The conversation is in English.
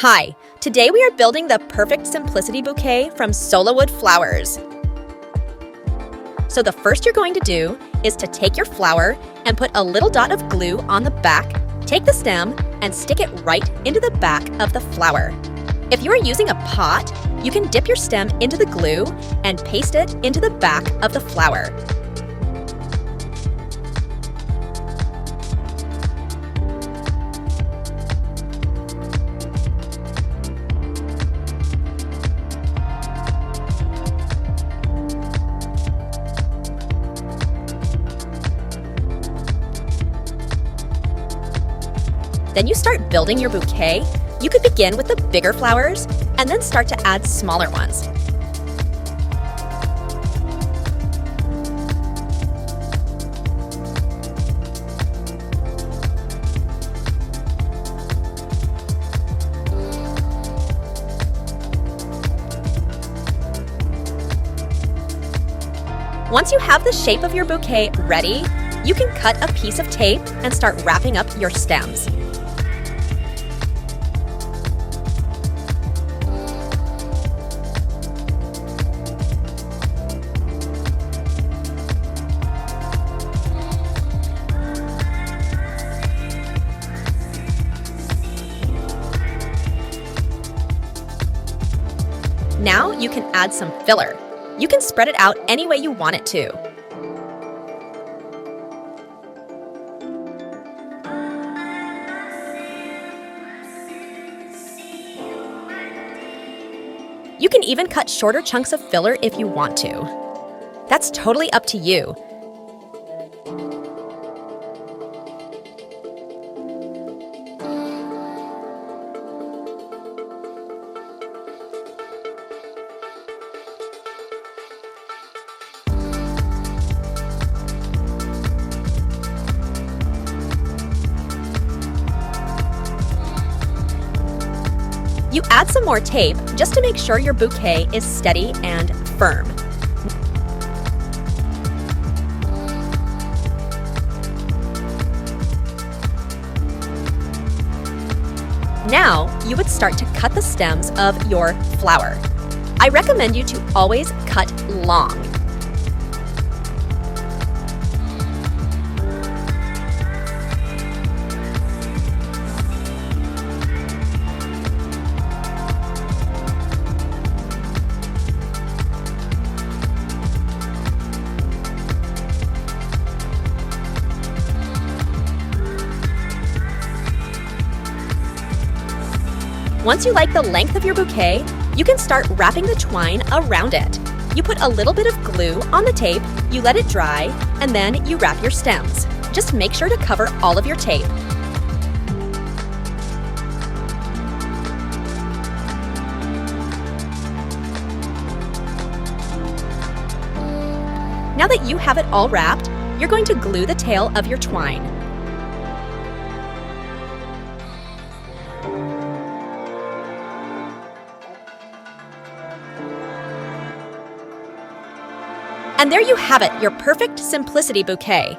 Hi, today we are building the perfect simplicity bouquet from Sola wood flowers. So the first you're going to do is to take your flower and put a little dot of glue on the back, take the stem, and stick it right into the back of the flower. If you are using a pot, you can dip your stem into the glue and paste it into the back of the flower. Then you start building your bouquet. You could begin with the bigger flowers and then start to add smaller ones. Once you have the shape of your bouquet ready, you can cut a piece of tape and start wrapping up your stems. Now you can add some filler. You can spread it out any way you want it to. You can even cut shorter chunks of filler if you want to. That's totally up to you. You add some more tape just to make sure your bouquet is steady and firm. Now, you would start to cut the stems of your flower. I recommend you to always cut long. Once you like the length of your bouquet, you can start wrapping the twine around it. You put a little bit of glue on the tape, you let it dry, and then you wrap your stems. Just make sure to cover all of your tape. Now that you have it all wrapped, you're going to glue the tail of your twine. And there you have it, your perfect simplicity bouquet.